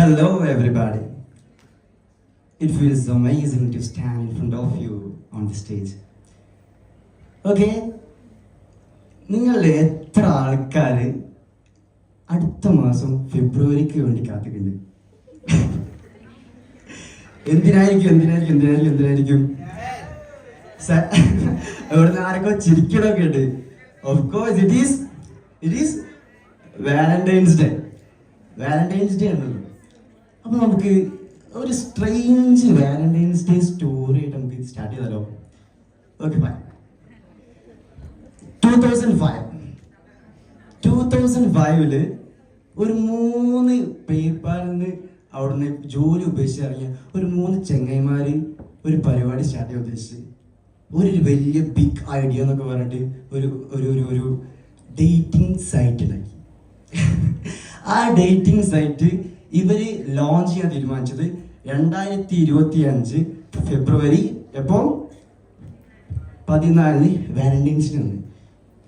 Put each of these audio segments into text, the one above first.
Hello, everybody. It feels amazing to stand in front of you on the stage. Okay? നിങ്ങളിൽ എത്ര ആൾക്കാർ അടുത്ത മാസം ഫെബ്രുവരിക്ക് വേണ്ടി കാത്തിട്ടുണ്ട്? എന്തിനായിരിക്കും ഇവിടുന്ന് ആരൊക്കെ ചിരിക്കണമൊക്കെ ഉണ്ട്. Of course it is Valentine's day ആണല്ലോ. അപ്പൊ നമുക്ക് ഒരു സ്ട്രേഞ്ച് വാലന്റൈൻസ് ഡേ സ്റ്റോറി ആയിട്ട് നമുക്ക് സ്റ്റാർട്ട് ചെയ്താലോ? Okay, fine. 2005 ഒരു 3 പേപ്പാലിന് അവിടുന്ന് ജോലി ഉപേക്ഷിച്ചിറങ്ങിയ ഒരു 3 ചെങ്ങൈമാര് ഒരു പരിപാടി സ്റ്റാർട്ട് ചെയ്യാൻ ഉദ്ദേശിച്ച് ഒരു വലിയ ബിഗ് ഐഡിയ എന്നൊക്കെ പറഞ്ഞിട്ട് ഒരു ഡേറ്റിംഗ് സൈറ്റ് ഉണ്ടാക്കി. ആ ഡേറ്റിംഗ് സൈറ്റ് ഇവര് ലോഞ്ച് ചെയ്യാൻ തീരുമാനിച്ചത് 2025 ഫെബ്രുവരി 14 വാലന്റൈൻസ് ഡേ ആണ്.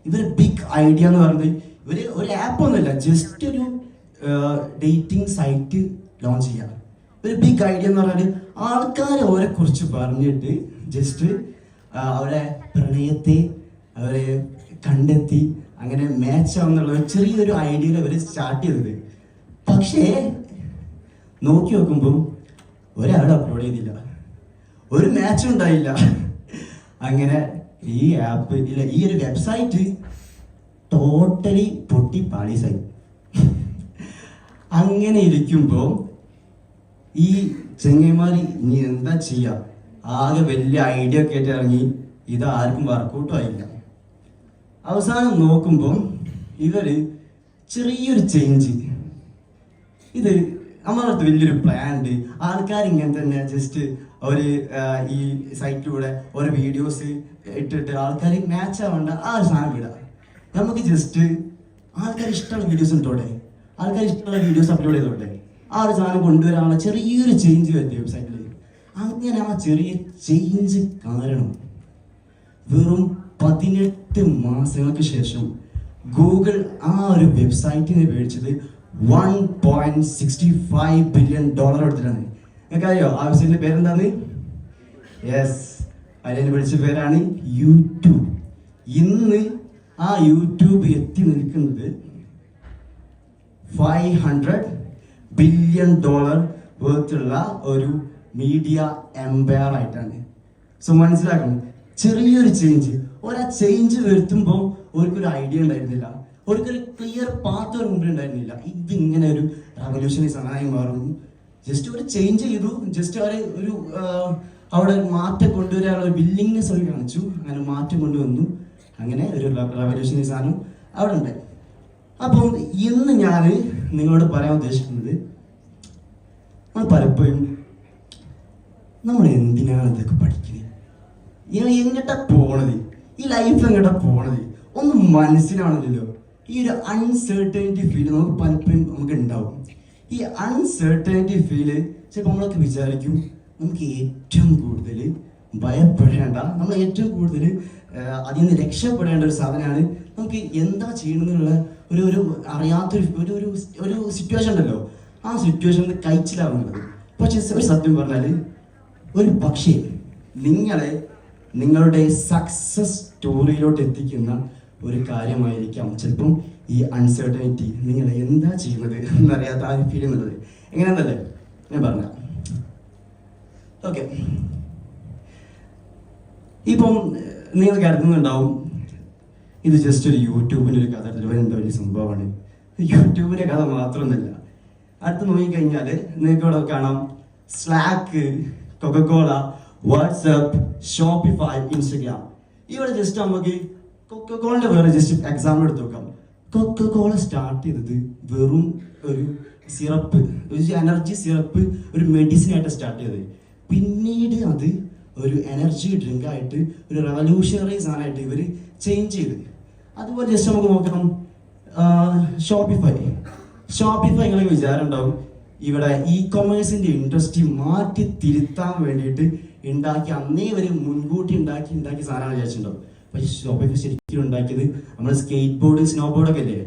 ഇവര് ബിഗ് ഐഡിയ എന്ന് പറയുന്നത് ഇവര് ഒരു ആപ്പ് ഒന്നുമില്ല, ജസ്റ്റ് ഒരു ഡേറ്റിംഗ് സൈറ്റ് ലോഞ്ച് ചെയ്യാം. ഒരു ബിഗ് ഐഡിയ എന്ന് പറഞ്ഞാൽ ആൾക്കാർ അവരെ കുറിച്ച് പറഞ്ഞിട്ട് ജസ്റ്റ് അവരെ പ്രണയത്തെ അവരെ കണ്ടെത്തി അങ്ങനെ മാച്ച് ആവുന്നുള്ള ചെറിയൊരു ഐഡിയയിൽ അവർ സ്റ്റാർട്ട് ചെയ്തത്. പക്ഷേ നോക്കി നോക്കുമ്പോൾ ഒരാൾ അപ്ലോഡ് ചെയ്തില്ല, ഒരു മാച്ചും ഉണ്ടായില്ല. അങ്ങനെ ഈ ആപ്പ് ഇല്ല, ഈ ഒരു വെബ്സൈറ്റ് ടോട്ടലി പൊട്ടി പാളീസായി. അങ്ങനെ ഇരിക്കുമ്പോൾ ഈ ചെങ്ങന്മാർ ഇനി എന്താ ചെയ്യുക, ആകെ വലിയ ഐഡിയ ഒക്കെ ആയിട്ട് ഇറങ്ങി. ഇത് ആർക്കും വർക്കൗട്ടും ആയില്ല. അവസാനം നോക്കുമ്പോൾ ഇവര് ചെറിയൊരു ചേഞ്ച്, ഇത് നമ്മളടുത്ത് വലിയൊരു പ്ലാൻ ഉണ്ട്, ആൾക്കാർ ഇങ്ങനെ തന്നെ ജസ്റ്റ് ഒരു ഈ സൈറ്റിലൂടെ ഓരോ വീഡിയോസ് ഇട്ടിട്ട് ആൾക്കാർ മാച്ച് ആവേണ്ട ആ ഒരു സാധനം വിടാം. നമുക്ക് ജസ്റ്റ് ആൾക്കാർ ഇഷ്ടമുള്ള വീഡിയോസ് ഇട്ടോട്ടെ, ആൾക്കാർ ഇഷ്ടമുള്ള വീഡിയോസ് അപ്ലോഡ് ചെയ്തോട്ടെ. ആ ഒരു സാധനം കൊണ്ടുവരാനുള്ള ചെറിയൊരു ചേഞ്ച് വരുത്തി വെബ്സൈറ്റിൽ. അങ്ങനെ ആ ചെറിയ ചേഞ്ച് കാരണം വെറും 18 മാസങ്ങൾക്ക് ശേഷം ഗൂഗിൾ ആ ഒരു വെബ്സൈറ്റിനെ മേടിച്ചത് $1.65 ബില്യൺ എടുത്തിട്ടാണ്. നിങ്ങൾക്കറിയോ ആ വെബ്സൈറ്റിന്റെ പേരെന്താണ്? യെസ്, അതിനെ വിളിച്ച പേരാണ് യൂട്യൂബ്. ഇന്ന് ആ യൂട്യൂബ് എത്തി നിൽക്കുന്നത് $500 ബില്യൺ വേർത്തുള്ള ഒരു മീഡിയ എംപയർ ആയിട്ടാണ്. സോ മനസ്സിലാക്കണം, ചെറിയൊരു ചേഞ്ച്, ചേഞ്ച് വരുത്തുമ്പോൾ അവർക്കൊരു ഐഡിയ ഉണ്ടായിരുന്നില്ല, അവർക്കൊരു ക്ലിയർ പാത്ത് ഒരു മുമ്പിൽ ഉണ്ടായിരുന്നില്ല. ഇതിങ്ങനെ ഒരു റവല്യൂഷണറി സാധനമായി മാറും. ജസ്റ്റ് ഒരു ചേഞ്ച് ചെയ്തു, ജസ്റ്റ് അവരെ അവിടെ മാറ്റം കൊണ്ടുവരാനുള്ള ഒരു വില്ലിങ്നെസ് അവർ കാണിച്ചു. അങ്ങനെ മാറ്റം കൊണ്ടുവന്നു, അങ്ങനെ ഒരു റവല്യൂഷണറി സാധനം അവിടെ ഉണ്ടായി. അപ്പം ഇന്ന് ഞാൻ നിങ്ങളോട് പറയാൻ ഉദ്ദേശിക്കുന്നത്, നമ്മൾ പലപ്പോഴും നമ്മൾ എന്തിനാണ് ഇതൊക്കെ പഠിക്കുന്നത്, എങ്ങോട്ടാ പോണത്, ഈ ലൈഫ് എങ്ങോട്ടാ പോണത് ഒന്നും മനസ്സിലാവണില്ലല്ലോ. ഈ ഒരു അൺസെർട്ടനിറ്റി ഫീൽ നമുക്ക് പലപ്പോഴും നമുക്ക് ഉണ്ടാവും. ഈ അൺസെർട്ടനിറ്റി ഫീല് ചിലപ്പോൾ നമ്മളൊക്കെ വിചാരിക്കും നമുക്ക് ഏറ്റവും കൂടുതൽ ഭയപ്പെടേണ്ട, നമ്മൾ ഏറ്റവും കൂടുതൽ അതിൽ നിന്ന് രക്ഷപ്പെടേണ്ട ഒരു സാധനമാണ് നമുക്ക് എന്താ ചെയ്യണമെന്നുള്ള ഒരു അറിയാത്തൊരു ഒരു സിറ്റുവേഷൻ ഉണ്ടല്ലോ. ആ സിറ്റുവേഷൻ കഴിച്ചിലാവുന്നത്. പക്ഷെ ഒരു സത്യം പറഞ്ഞാൽ ഒരു പക്ഷേ നിങ്ങളെ നിങ്ങളുടെ സക്സസ് സ്റ്റോറിയിലോട്ട് എത്തിക്കുന്ന ഒരു കാര്യമായിരിക്കാം ചിലപ്പം ഈ അൺസർട്ടനിറ്റി, നിങ്ങൾ എന്താ ചെയ്യുന്നത് എന്നറിയാത്ത ആ ഫീൽ എന്നുള്ളത്. എങ്ങനെയാണെന്നല്ലേ ഞാൻ പറഞ്ഞ. ഓക്കെ, ഇപ്പം നിങ്ങൾ കരുതുന്നുണ്ടാവും ഇത് ജസ്റ്റ് ഒരു യൂട്യൂബിൻ്റെ ഒരു കഥ, എന്താ വലിയ സംഭവമാണ്. യൂട്യൂബിൻ്റെ കഥ മാത്രമൊന്നുമില്ല. അടുത്ത് നോക്കിക്കഴിഞ്ഞാൽ നിങ്ങൾക്ക് ഇവിടെ കാണാം slack, Coca Cola, WhatsApp, Shopify, Instagram. ഇവിടെ ജസ്റ്റ് നമുക്ക് കൊക്കക്കോളയുടെ വേറെ ജസ്റ്റ് എക്സാമ്പിൾ എടുത്ത് നോക്കാം. കൊക്കക്കോള സ്റ്റാർട്ട് ചെയ്തത് വെറും ഒരു സിറപ്പ്, ഒരു എനർജി സിറപ്പ്, ഒരു മെഡിസിൻ ആയിട്ട് സ്റ്റാർട്ട് ചെയ്തത്. പിന്നീട് അത് ഒരു എനർജി ഡ്രിങ്ക് ആയിട്ട് ഒരു റവല്യൂഷണറി സാധനമായിട്ട് ഇവർ ചേഞ്ച് ചെയ്ത്. അതുപോലെ ജസ്റ്റ് നമുക്ക് നോക്കണം ഷോപ്പിഫൈ. നിങ്ങളെ വിചാരം ഉണ്ടാവും ഇവിടെ ഇ കൊമേഴ്സിന്റെ ഇൻഡസ്ട്രി മാറ്റി തിരുത്താൻ വേണ്ടിയിട്ട് അന്നേ ഒരു മുൻകൂട്ടി ഉണ്ടാക്കിയ സാധനമാണ് വിചാരിച്ചിട്ടുണ്ടാവും. പക്ഷെ ഷോപ്പിഫൈ ശരിക്കും ഉണ്ടാക്കിയത് നമ്മുടെ സ്കേറ്റ് ബോർഡ്, സ്നോ ബോർഡൊക്കെ അല്ലേ,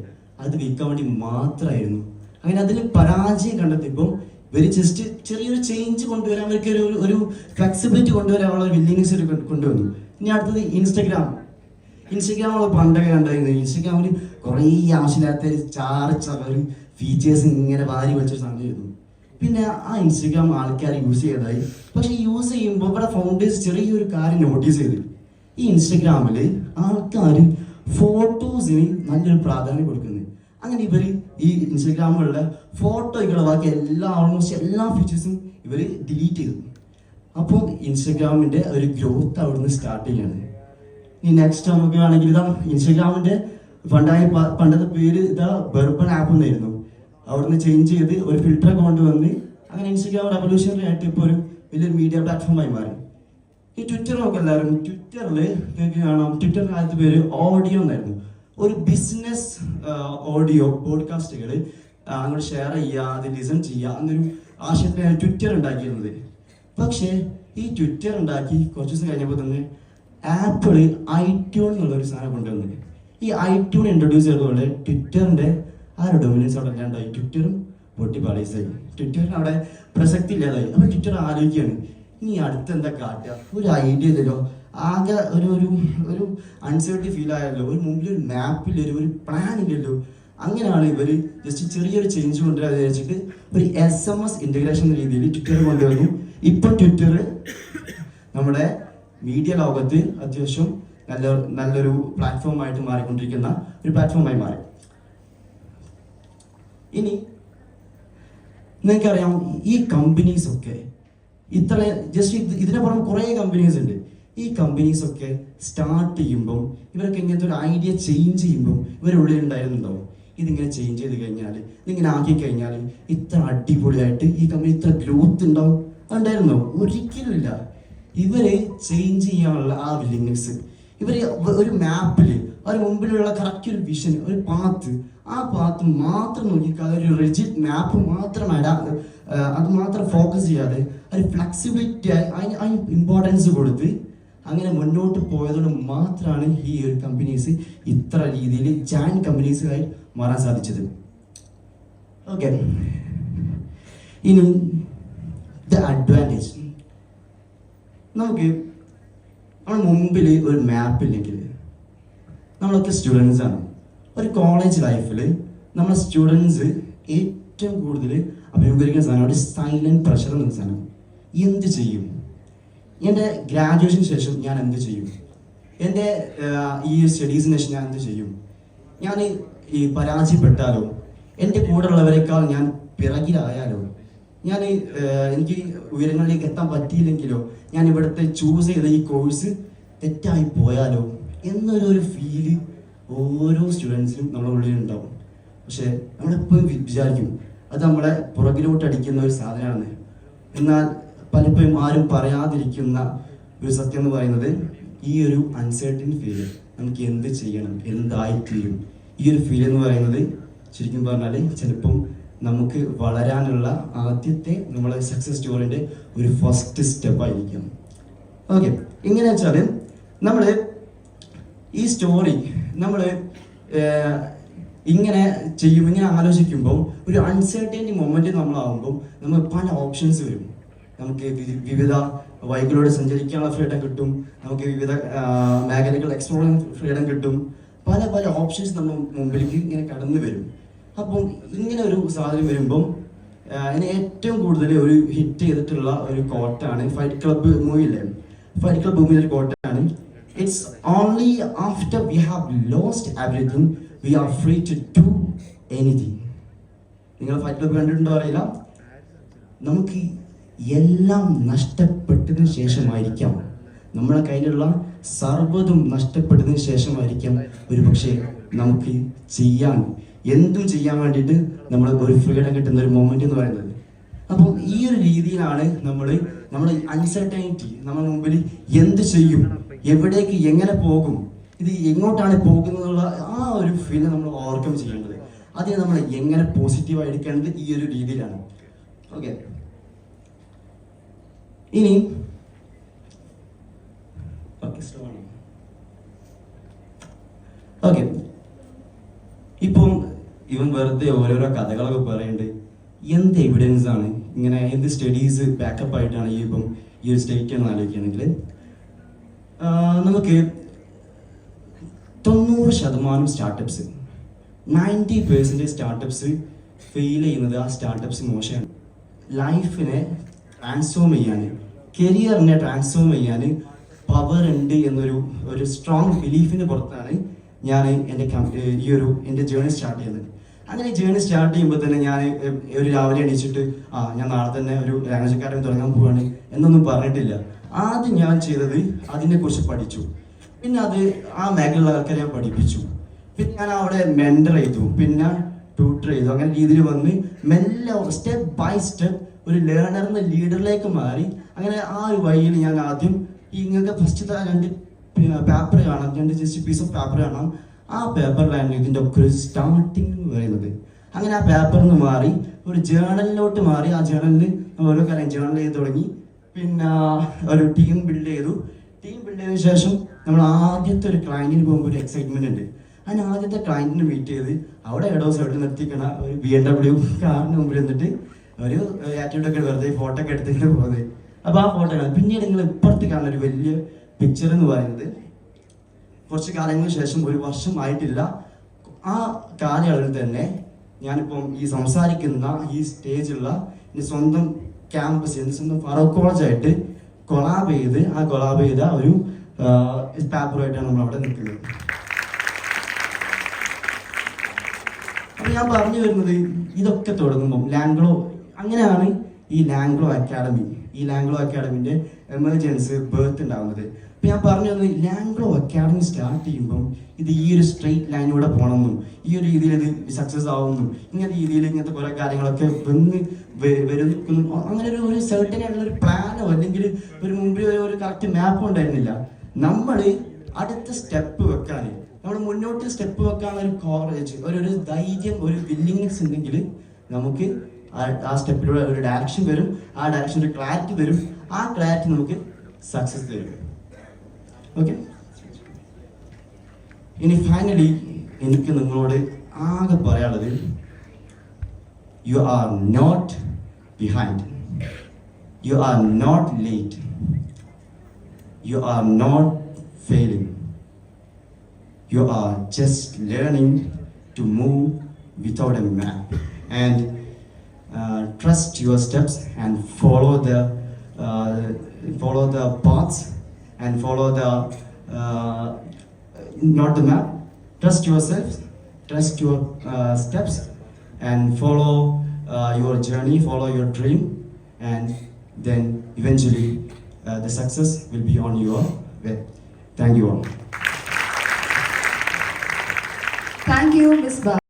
അത് വിൽക്കാൻ വേണ്ടി മാത്രമായിരുന്നു. അങ്ങനെ അതിൽ പരാജയം കണ്ടെത്തിയപ്പോൾ ഇവര് ജസ്റ്റ് ചെറിയൊരു ചേഞ്ച് കൊണ്ടുവരാൻ അവർക്ക് ഒരു ഫ്ലെക്സിബിലിറ്റി കൊണ്ടുവരാനുള്ള ഒരു വില്ലിങ്നെസ് കൊണ്ടുവന്നു. ഇനി അടുത്തത് ഇൻസ്റ്റഗ്രാം നമ്മൾ പണ്ടൊക്കെ കണ്ടായിരുന്നു. ഇൻസ്റ്റഗ്രാമിൽ കുറേ ആവശ്യമില്ലാത്ത ചാറ് ഫീച്ചേഴ്സ് ഇങ്ങനെ വാരി വെച്ചൊരു സമയമായിരുന്നു. പിന്നെ ആ ഇൻസ്റ്റഗ്രാം ആൾക്കാർ യൂസ് ചെയ്തതായി. പക്ഷെ യൂസ് ചെയ്യുമ്പോൾ ഇവിടെ ഫൗണ്ടേഴ്സ് ചെറിയൊരു കാര്യം നോട്ടീസ് ചെയ്തു. ഈ ഇൻസ്റ്റഗ്രാമിൽ ആൾക്കാർ ഫോട്ടോസിന് നല്ലൊരു പ്രാധാന്യം കൊടുക്കുന്നത്. അങ്ങനെ ഇവർ ഈ ഇൻസ്റ്റഗ്രാമിലുള്ള ഫോട്ടോകൾ ബാക്കി ഓൾമോസ്റ്റ് എല്ലാ ഫീച്ചേഴ്സും ഇവർ ഡിലീറ്റ് ചെയ്തു. അപ്പോൾ ഇൻസ്റ്റഗ്രാമിൻ്റെ ഒരു ഗ്രോത്ത് അവിടുന്ന് സ്റ്റാർട്ട് ചെയ്യാണ്. ഈ നെക്സ്റ്റ് നമുക്ക് വേണമെങ്കിൽ ഇതാ ഇൻസ്റ്റഗ്രാമിൻ്റെ പണ്ടത്തെ പേര് ഇതാ ബർബൺ ആപ്പ് എന്നായിരുന്നു. അവിടുന്ന് ചേഞ്ച് ചെയ്ത് ഒരു ഫിൽറ്റർ കൊണ്ടുവന്ന് അങ്ങനെ ഇൻസ്റ്റഗ്രാം റെവല്യൂഷണറി ആയിട്ട് ഇപ്പോൾ ഒരു വലിയൊരു മീഡിയ പ്ലാറ്റ്ഫോമായി മാറി. ഈ ട്വിറ്റർ നോക്കുക എല്ലാവരും. ട്വിറ്ററിൽ നിങ്ങൾക്ക് കാണാം, ട്വിറ്ററിൻ്റെ ആദ്യത്തെ പേര് ഓഡിയോ എന്നായിരുന്നു. ഒരു ബിസിനസ് ഓഡിയോ പോഡ്കാസ്റ്റുകൾ അങ്ങോട്ട് ഷെയർ ചെയ്യുക, അത് ലിസൺ ചെയ്യുക എന്നൊരു ആശയത്തിലാണ് ട്വിറ്റർ ഉണ്ടാക്കിയിരുന്നത്. പക്ഷേ ഈ ട്വിറ്റർ ഉണ്ടാക്കി കുറച്ച് ദിവസം കഴിഞ്ഞപ്പോൾ തന്നെ ആപ്പിൾ ഐട്യൂൺ എന്നുള്ളൊരു സാധനം കൊണ്ടുവന്നത്. ഈ ഐട്യൂൺ ഇൻട്രൊഡ്യൂസ് ചെയ്തതുകൊണ്ട് ട്വിറ്ററിൻ്റെ ആ ഒരു ഡൊമിനൻസ് അവിടെ ഇല്ലാണ്ടായി. ട്വിറ്ററും പൊട്ടിപ്പാളീസായി. ട്വിറ്ററിന് അവിടെ പ്രസക്തി ഇല്ലാതായി. അപ്പോൾ ട്വിറ്റർ ആലോചിക്കുകയാണ്, ഇനി അടുത്തെന്താ കാട്ടുക? ഒരു ഐഡിയ ഇല്ലല്ലോ, ആകെ ഒരു അൺസർട്ടി ഫീൽ ആയല്ലോ, ഒരു മുമ്പിലൊരു മാപ്പില്ലല്ലോ, ഒരു പ്ലാൻ ഇല്ലല്ലോ. അങ്ങനെയാണ് ഇവർ ജസ്റ്റ് ചെറിയൊരു ചേഞ്ച് കൊണ്ടുവരാൻ വിചാരിച്ചിട്ട് ഒരു SMS ഇൻ്റഗ്രേഷൻ എന്ന രീതിയിൽ ട്വിറ്റർ കൊണ്ടുവന്നു. ഇപ്പം ട്വിറ്റർ നമ്മുടെ മീഡിയ ലോകത്ത് അത്യാവശ്യം നല്ലൊരു പ്ലാറ്റ്ഫോമായിട്ട് മാറിക്കൊണ്ടിരിക്കുന്ന ഒരു പ്ലാറ്റ്ഫോമായി മാറി. ഇനി നിങ്ങൾക്കറിയാം, ഈ കമ്പനീസൊക്കെ ഇത്ര ജസ്റ്റ് ഇതിനെ പുറമെ കുറേ കമ്പനീസ് ഉണ്ട്. ഈ കമ്പനീസൊക്കെ സ്റ്റാർട്ട് ചെയ്യുമ്പോൾ ഇവരൊക്കെ ഇങ്ങനത്തെ ഒരു ഐഡിയ ചേഞ്ച് ചെയ്യുമ്പോൾ ഇവരുള്ളിൽ ഉണ്ടായിരുന്നുണ്ടാവും, ഇതിങ്ങനെ ചേഞ്ച് ചെയ്ത് കഴിഞ്ഞാൽ, ഇതിങ്ങനെ ആക്കി കഴിഞ്ഞാൽ ഇത്ര അടിപൊളിയായിട്ട് ഈ കമ്പനി ഇത്ര ഗ്രോത്ത് ഉണ്ടാവും. അതുണ്ടായിരുന്നോ? ഒരിക്കലും ഇല്ല. ഇവര് ചേഞ്ച് ചെയ്യാനുള്ള ആ വില്ലിങ്നെസ്, ഇവർ ഒരു മാപ്പിൽ അവർ മുമ്പിലുള്ള കറക്റ്റ് ഒരു വിഷൻ, ഒരു പാത്ത്, ആ പാത്ത് മാത്രം നോക്കിക്കാതെ ഒരു റിജിഡ് മാപ്പ് മാത്രം അത് മാത്രം ഫോക്കസ് ചെയ്യാതെ ഒരു ഫ്ലെക്സിബിലിറ്റി അതിന് ഇമ്പോർട്ടൻസ് കൊടുത്ത് അങ്ങനെ മുന്നോട്ട് പോയതുകൊണ്ട് മാത്രമാണ് ഈ ഒരു കമ്പനീസ് ഇത്ര രീതിയിൽ ജയന്റ് കമ്പനീസായി മാറാൻ സാധിച്ചത്. ഓക്കെ, ഇനി ദ അഡ്വാൻറ്റേജ്. നമുക്ക് നമ്മുടെ മുമ്പിൽ ഒരു മാപ്പ് ഇല്ലെങ്കിൽ, നമ്മളൊക്കെ സ്റ്റുഡൻസ് ആണ്. ഒരു കോളേജ് ലൈഫിൽ നമ്മളെ സ്റ്റുഡൻസ് ഏറ്റവും കൂടുതൽ അഭിമുഖീകരിക്കുന്ന സാധനം ഒരു സൈലന്റ് പ്രഷർ എന്ന സാധനം. എന്ത് ചെയ്യും? എൻ്റെ ഗ്രാജുവേഷന് ശേഷം ഞാൻ എന്ത് ചെയ്യും? എൻ്റെ ഈ സ്റ്റഡീസിന് ശേഷം ഞാൻ എന്ത് ചെയ്യും? ഞാൻ ഈ പരാജയപ്പെട്ടാലോ? എൻ്റെ കൂടെ ഉള്ളവരെക്കാൾ ഞാൻ പിറകിലായാലോ? എനിക്ക് ഉയരങ്ങളിലേക്ക് എത്താൻ പറ്റിയില്ലെങ്കിലോ? ഞാൻ ഇവിടുത്തെ ചൂസ് ചെയ്ത ഈ കോഴ്സ് തെറ്റായി പോയാലോ എന്നൊരു ഫീല് ഓരോ സ്റ്റുഡൻസിനും നമ്മുടെ ഉള്ളിൽ ഉണ്ടാവും. പക്ഷെ നമ്മളെപ്പോഴും വിചാരിക്കും അത് നമ്മളെ പുറകിലോട്ട് അടിക്കുന്ന ഒരു സാധനമാണ്. എന്നാൽ പലപ്പോഴും ആരും പറയാതിരിക്കുന്ന ഒരു സത്യം എന്ന് പറയുന്നത് ഈ ഒരു അൺസർട്ടൻ ഫീല്, നമുക്ക് എന്ത് ചെയ്യണം, എന്തായിത്തീരും, ഈ ഒരു ഫീൽ എന്ന് പറയുന്നത് ശരിക്കും പറഞ്ഞാൽ ചിലപ്പം നമുക്ക് വളരാനുള്ള ആദ്യത്തെ നമ്മളെ സക്സസ് സ്റ്റോറിൻ്റെ ഒരു ഫസ്റ്റ് സ്റ്റെപ്പായിരിക്കും. ഓക്കെ, എങ്ങനെയാ വെച്ചാൽ നമ്മൾ ഈ സ്റ്റോറി നമ്മൾ ഇങ്ങനെ ആലോചിക്കുമ്പോൾ ഒരു അൺസർട്ടനിറ്റി മൊമെന്റ് നമ്മളാവുമ്പോൾ നമുക്ക് പല ഓപ്ഷൻസ് വരും. നമുക്ക് വിവിധ വഴികളിലൂടെ സഞ്ചരിക്കാനുള്ള ഫ്രീഡം കിട്ടും, നമുക്ക് വിവിധ മേഖലകൾ എക്സ്പ്ലോർ ചെയ്യാൻ ഫ്രീഡം കിട്ടും, പല ഓപ്ഷൻസ് നമ്മൾ മുമ്പിലേക്ക് ഇങ്ങനെ കടന്നു വരും. അപ്പം ഇങ്ങനെ ഒരു സാധനം വരുമ്പം അതിന് ഏറ്റവും കൂടുതൽ ഒരു ഹിറ്റ് ചെയ്തിട്ടുള്ള ഒരു കോട്ടാണ് ഫൈറ്റ് ക്ലബ് മൂവിയിലെ. ഫൈറ്റ് ക്ലബ് മൂവിയിലെ ഒരു കോട്ടാണ്, it's only after we have lost everything we are free to do anything. നിങ്ങൾ ഫൈറ്റ് ക്ലബ് കണ്ടിട്ടുണ്ടോ അറിയില്ല. നമുക്ക് എല്ലാം നഷ്ടപ്പെട്ടതിന് ശേഷമായിരിക്കാം, നമ്മളെ കയ്യിലുള്ള സർവ്വതും നഷ്ടപ്പെട്ടതിന് ശേഷമായിരിക്കാം ഒരു പക്ഷേ നമുക്ക് എന്തും ചെയ്യാൻ വേണ്ടിയിട്ട് നമ്മൾ ഒരു ഫ്രീഡം കിട്ടുന്ന ഒരു മൊമെന്റ് എന്ന് പറയുന്നത്. അപ്പം ഈ ഒരു രീതിയിലാണ് നമ്മുടെ അൺസർട്ടനിറ്റി, നമ്മുടെ മുമ്പിൽ എന്ത് ചെയ്യും, എവിടേക്ക് എങ്ങനെ പോകും, ഇത് എങ്ങോട്ടാണ് പോകുന്നതെന്നുള്ള ആ ഒരു ഫീൽ നമ്മൾ ഓവർകം ചെയ്യേണ്ടത്. അതിനെ നമ്മൾ എങ്ങനെ പോസിറ്റീവായി എടുക്കേണ്ടത് ഈ ഒരു രീതിയിലാണ്. ഓക്കെ, ഇനി ഓക്കെ ഇപ്പം ഇവൻ വെറുതെ ഓരോരോ കഥകളൊക്കെ പറയുന്നുണ്ട്. എന്ത് എവിഡൻസ് ആണ് ഇങ്ങനെ എന്ത് സ്റ്റഡീസ് ബാക്കപ്പ് ആയിട്ടാണ് ഈ ഒരു സ്റ്റേറ്റ് എന്ന് ആലോചിക്കുകയാണെങ്കിൽ നമുക്ക് 90% സ്റ്റാർട്ടപ്സ് 90% സ്റ്റാർട്ടപ്സ് ഫെയിൽ ചെയ്യുന്നത് ആ സ്റ്റാർട്ടപ്സ് മോശമാണ്. ലൈഫിനെ ട്രാൻസ്ഫോം ചെയ്യാൻ, കരിയറിനെ ട്രാൻസ്ഫോം ചെയ്യാൻ പവർ ഉണ്ട് എന്നൊരു സ്ട്രോങ് ബിലീഫിന് പുറത്താണ് ഞാൻ എൻ്റെ ജേർണി സ്റ്റാർട്ട് ചെയ്യുന്നത്. അങ്ങനെ ജേർണി സ്റ്റാർട്ട് ചെയ്യുമ്പോൾ തന്നെ ഞാൻ ഒരു രാവിലെ എണീച്ചിട്ട് ഞാൻ നാളെ തന്നെ ഒരു ലാംഗ്വേജ് അക്കാഡമി തുടങ്ങാൻ പോവാണ് എന്നൊന്നും പറഞ്ഞിട്ടില്ല. ആദ്യം ഞാൻ ചെയ്തത് അതിനെക്കുറിച്ച് പഠിച്ചു, പിന്നെ അത് ആ മേഖലയിലുള്ള ആൾക്കാരെ ഞാൻ പഠിപ്പിച്ചു, പിന്നെ ഞാൻ അവിടെ മെൻറ്റർ ചെയ്തു, പിന്നെ ട്യൂട്ടർ ചെയ്തു. അങ്ങനെ രീതിയിൽ വന്ന് മെല്ലെ സ്റ്റെപ്പ് ബൈ സ്റ്റെപ്പ് ഒരു ലേണറിന്ന് ലീഡറിലേക്ക് മാറി. അങ്ങനെ ആ ഒരു വഴിയിൽ ഞാൻ ആദ്യം ഇങ്ങനത്തെ ഫസ്റ്റത്തെ 2 പേപ്പർ കാണാം, 2 ജസ്റ്റ് പീസ് ഓഫ് പേപ്പർ കാണാം. ആ പേപ്പറിലാണ് ഇതിൻ്റെ ഒക്കെ ഒരു സ്റ്റാർട്ടിങ് എന്ന് പറയുന്നത്. അങ്ങനെ ആ പേപ്പറിൽ നിന്ന് മാറി ഒരു ജേണലിലോട്ട് മാറി. ആ ജേണലിൽ ഓരോ കാര്യം ജേണൽ ചെയ്ത് തുടങ്ങി. പിന്നെ ഒരു ടീം ബിൽഡ് ചെയ്തു. ടീം ബിൽഡ് ചെയ്തതിനു ശേഷം നമ്മൾ ആദ്യത്തെ ഒരു ക്ലയൻറ്റിന് പോകുമ്പോൾ ഒരു എക്സൈറ്റ്മെന്റ് ഉണ്ട്. അതിന് ആദ്യത്തെ ക്ലയൻറ്റിന് മീറ്റ് ചെയ്ത് അവിടെ എടോ സൈഡിൽ നിർത്തിക്കണ ഒരു BMW കാറിന് മുമ്പിൽ നിന്നിട്ട് ഒരു ആറ്റിറ്റ്യൂഡൊക്കെ വെറുതെ ഫോട്ടോ ഒക്കെ എടുത്തിട്ട് പോകുന്നത്. അപ്പോൾ ആ ഫോട്ടോ കാണാം. പിന്നീട് നിങ്ങൾ ഇപ്പുറത്ത് കാണുന്ന ഒരു വലിയ പിക്ചർ എന്ന് പറയുന്നത് കുറച്ച് കാലങ്ങൾക്ക് ശേഷം, 1 വർഷം ആയിട്ടില്ല, ആ കാലയളവിൽ തന്നെ ഞാനിപ്പം ഈ സംസാരിക്കുന്ന ഈ സ്റ്റേജിലുള്ള എൻ്റെ സ്വന്തം ക്യാമ്പസ്, എൻ്റെ സ്വന്തം ഫറൂഖ് കോളേജായിട്ട് കൊളാബ് ചെയ്ത ഒരു പേപ്പറുമായിട്ടാണ് നമ്മൾ അവിടെ നിൽക്കുന്നത്. അപ്പം ഞാൻ പറഞ്ഞു വരുന്നത്, ഇതൊക്കെ തുടങ്ങുമ്പം ലാംഗ്ലോ, അങ്ങനെയാണ് ഈ ലാംഗ്ലോ അക്കാഡമിൻ്റെ എമർജൻസി ബർത്ത് ഉണ്ടാകുന്നത്. അപ്പം ഞാൻ പറഞ്ഞു തന്നത്, ലാംഗ്ലോ അക്കാഡമി സ്റ്റാർട്ട് ചെയ്യുമ്പം ഇത് ഈ ഒരു സ്ട്രെയിറ്റ് ലൈനിലൂടെ പോകണമെന്നും ഈ ഒരു രീതിയിൽ ഇത് സക്സസ് ആവുമെന്നും ഇങ്ങനത്തെ കുറേ കാര്യങ്ങളൊക്കെ വരുന്നു, അങ്ങനെ ഒരു സെർട്ടൻ ആയിട്ടുള്ള ഒരു പ്ലാനോ അല്ലെങ്കിൽ ഒരു മുമ്പിൽ ഒരു കറക്റ്റ് മാപ്പോ ഉണ്ടായിരുന്നില്ല. നമ്മൾ അടുത്ത സ്റ്റെപ്പ് വെക്കാൻ, നമ്മൾ മുന്നോട്ട് സ്റ്റെപ്പ് വെക്കാൻ ഒരു കോറേജ്, ഒരു ധൈര്യം, ഒരു വില്ലിങ്നെസ് ഉണ്ടെങ്കിൽ നമുക്ക് ആ സ്റ്റെപ്പിലൂടെ ഒരു ഡയറക്ഷൻ വരും. ആ ഡയറക്ഷൻ ഒരു ക്ലാരിറ്റി വരും. ആ ക്ലാരിറ്റി നമുക്ക് സക്സസ് തരും. ഓക്കെ, ഇനി ഫൈനലി എനിക്ക് നിങ്ങളോട് ആകെ പറയാനുള്ളത്, you are not behind, you are not late, you are not failing, you are just learning to move without a map. And trust your steps and follow the paths and follow the not the map. Trust yourself, trust your steps and follow your journey, follow your dream, and then eventually the success will be on your way. Thank you all. Thank you, Ms. Ba.